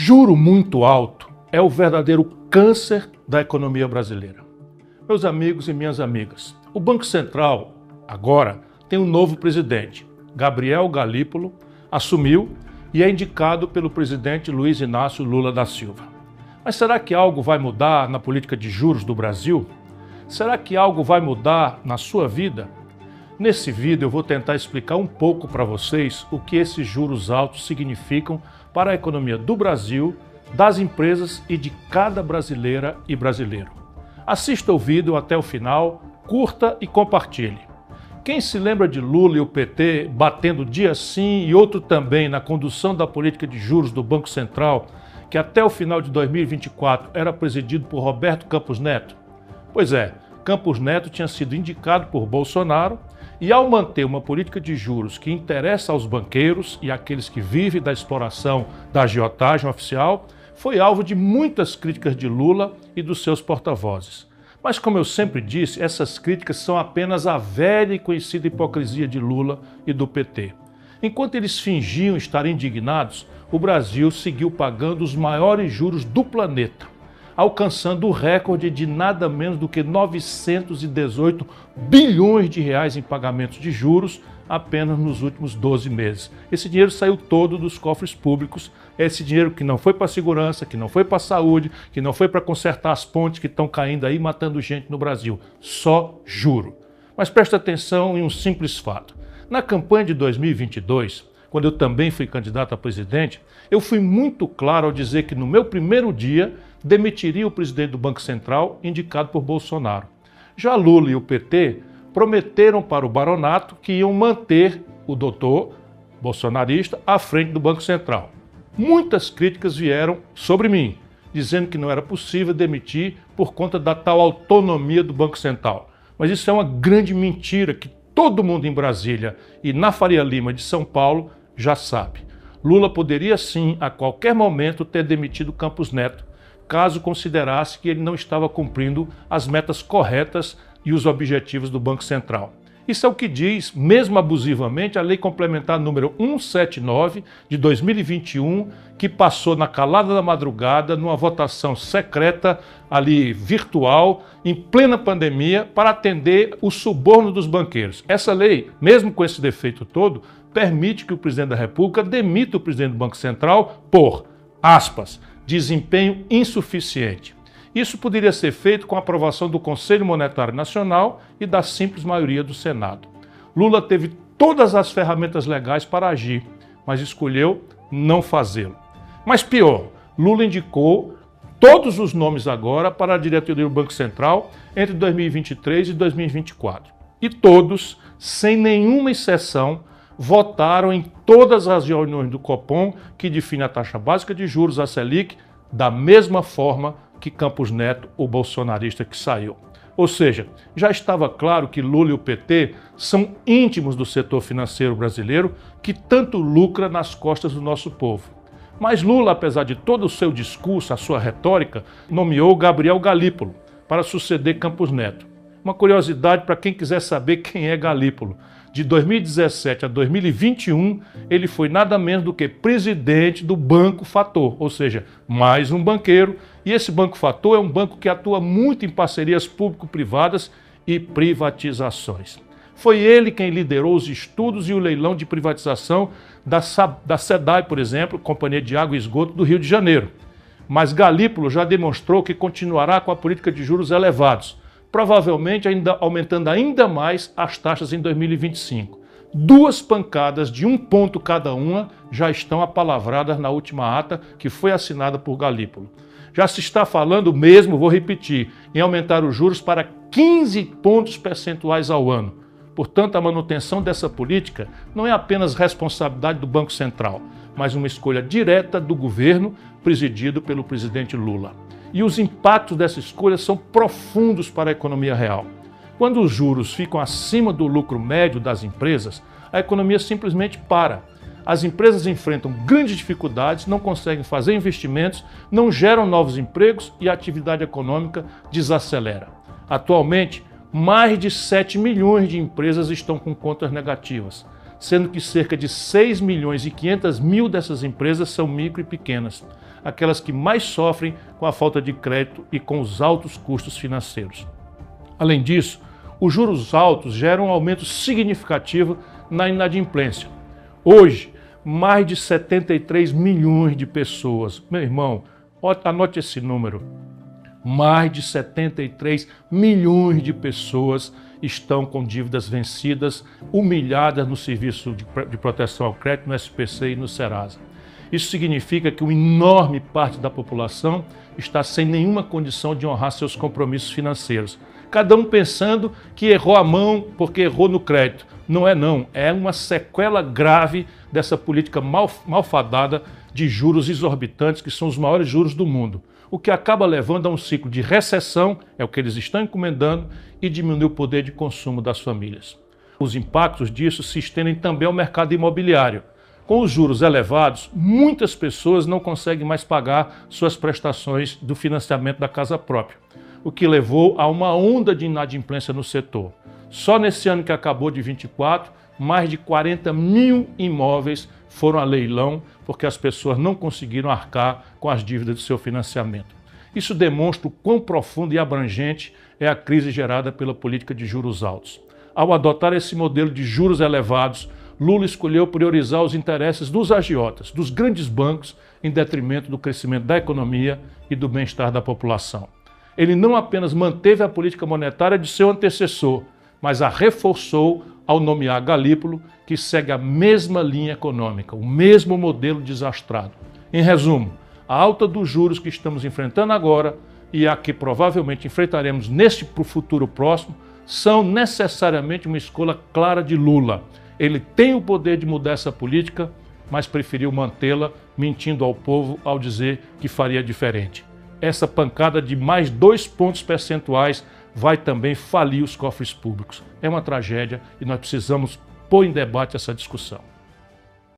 Juro muito alto é o verdadeiro câncer da economia brasileira. Meus amigos e minhas amigas, o Banco Central, agora, tem um novo presidente. Gabriel Galípolo assumiu e é indicado pelo presidente Luiz Inácio Lula da Silva. Mas será que algo vai mudar na política de juros do Brasil? Será que algo vai mudar na sua vida? Nesse vídeo eu vou tentar explicar um pouco para vocês o que esses juros altos significam para a economia do Brasil, das empresas e de cada brasileira e brasileiro. Assista o vídeo até o final, curta e compartilhe. Quem se lembra de Lula e o PT batendo dia sim e outro também na condução da política de juros do Banco Central, que até o final de 2024 era presidido por Roberto Campos Neto? Pois é, Campos Neto tinha sido indicado por Bolsonaro e, ao manter uma política de juros que interessa aos banqueiros e àqueles que vivem da exploração da agiotagem oficial, foi alvo de muitas críticas de Lula e dos seus porta-vozes. Mas, como eu sempre disse, essas críticas são apenas a velha e conhecida hipocrisia de Lula e do PT. Enquanto eles fingiam estar indignados, o Brasil seguiu pagando os maiores juros do planeta, alcançando o recorde de nada menos do que 918 bilhões de reais em pagamentos de juros apenas nos últimos 12 meses. Esse dinheiro saiu todo dos cofres públicos, esse dinheiro que não foi para a segurança, que não foi para a saúde, que não foi para consertar as pontes que estão caindo aí, matando gente no Brasil. Só juro. Mas presta atenção em um simples fato. Na campanha de 2022, quando eu também fui candidato a presidente, eu fui muito claro ao dizer que no meu primeiro dia demitiria o presidente do Banco Central, indicado por Bolsonaro. Já Lula e o PT prometeram para o baronato que iam manter o doutor bolsonarista à frente do Banco Central. Muitas críticas vieram sobre mim, dizendo que não era possível demitir por conta da tal autonomia do Banco Central. Mas isso é uma grande mentira que todo mundo em Brasília e na Faria Lima de São Paulo já sabe. Lula poderia sim, a qualquer momento, ter demitido Campos Neto, caso considerasse que ele não estava cumprindo as metas corretas e os objetivos do Banco Central. Isso é o que diz, mesmo abusivamente, a Lei Complementar número 179 de 2021, que passou na calada da madrugada, numa votação secreta, ali virtual, em plena pandemia, para atender o suborno dos banqueiros. Essa lei, mesmo com esse defeito todo, permite que o presidente da República demita o presidente do Banco Central por, aspas, desempenho insuficiente. Isso poderia ser feito com a aprovação do Conselho Monetário Nacional e da simples maioria do Senado. Lula teve todas as ferramentas legais para agir, mas escolheu não fazê-lo. Mas pior, Lula indicou todos os nomes agora para a diretoria do Banco Central entre 2023 e 2024. E todos, sem nenhuma exceção, votaram em todas as reuniões do Copom que define a taxa básica de juros, a Selic, da mesma forma que Campos Neto, o bolsonarista que saiu. Ou seja, já estava claro que Lula e o PT são íntimos do setor financeiro brasileiro que tanto lucra nas costas do nosso povo. Mas Lula, apesar de todo o seu discurso, a sua retórica, nomeou Gabriel Galípolo para suceder Campos Neto. Uma curiosidade para quem quiser saber quem é Galípolo. De 2017 a 2021, ele foi nada menos do que presidente do Banco Fator, ou seja, mais um banqueiro. E esse Banco Fator é um banco que atua muito em parcerias público-privadas e privatizações. Foi ele quem liderou os estudos e o leilão de privatização da SEDAI, por exemplo, Companhia de Água e Esgoto do Rio de Janeiro. Mas já demonstrou que continuará com a política de juros elevados, provavelmente aumentando ainda mais as taxas em 2025. 2 pancadas de 1 ponto cada uma já estão apalavradas na última ata que foi assinada por Galípolo. Já se está falando mesmo, vou repetir, em aumentar os juros para 15 pontos percentuais ao ano. Portanto, a manutenção dessa política não é apenas responsabilidade do Banco Central, mas uma escolha direta do governo presidido pelo presidente Lula. E os impactos dessa escolha são profundos para a economia real. Quando os juros ficam acima do lucro médio das empresas, a economia simplesmente para. As empresas enfrentam grandes dificuldades, não conseguem fazer investimentos, não geram novos empregos e a atividade econômica desacelera. Atualmente, mais de 7 milhões de empresas estão com contas negativas. sendo que cerca de 6 milhões e 500 mil dessas empresas são micro e pequenas, aquelas que mais sofrem com a falta de crédito e com os altos custos financeiros. Além disso, os juros altos geram um aumento significativo na inadimplência. Hoje, mais de 73 milhões de pessoas, meu irmão, anote esse número, mais de 73 milhões de pessoas estão com dívidas vencidas, humilhadas no Serviço de Proteção ao Crédito, no SPC e no Serasa. Isso significa que uma enorme parte da população está sem nenhuma condição de honrar seus compromissos financeiros. Cada um pensando que errou a mão porque errou no crédito. Não é não, é uma sequela grave dessa política malfadada de juros exorbitantes, que são os maiores juros do mundo. O que acaba levando a um ciclo de recessão, é o que eles estão encomendando, e diminui o poder de consumo das famílias. Os impactos disso se estendem também ao mercado imobiliário. Com os juros elevados, muitas pessoas não conseguem mais pagar suas prestações do financiamento da casa própria, o que levou a uma onda de inadimplência no setor. Só nesse ano que acabou de 24, mais de 40 mil imóveis foram a leilão porque as pessoas não conseguiram arcar com as dívidas do seu financiamento. Isso demonstra o quão profunda e abrangente é a crise gerada pela política de juros altos. Ao adotar esse modelo de juros elevados, Lula escolheu priorizar os interesses dos agiotas, dos grandes bancos, em detrimento do crescimento da economia e do bem-estar da população. Ele não apenas manteve a política monetária de seu antecessor, mas a reforçou ao nomear Galípolo, que segue a mesma linha econômica, o mesmo modelo desastrado. Em resumo, a alta dos juros que estamos enfrentando agora e a que provavelmente enfrentaremos neste futuro próximo são necessariamente uma escolha clara de Lula. Ele tem o poder de mudar essa política, mas preferiu mantê-la, mentindo ao povo ao dizer que faria diferente. Essa pancada de mais 2 pontos percentuais vai também falir os cofres públicos. É uma tragédia e nós precisamos pôr em debate essa discussão.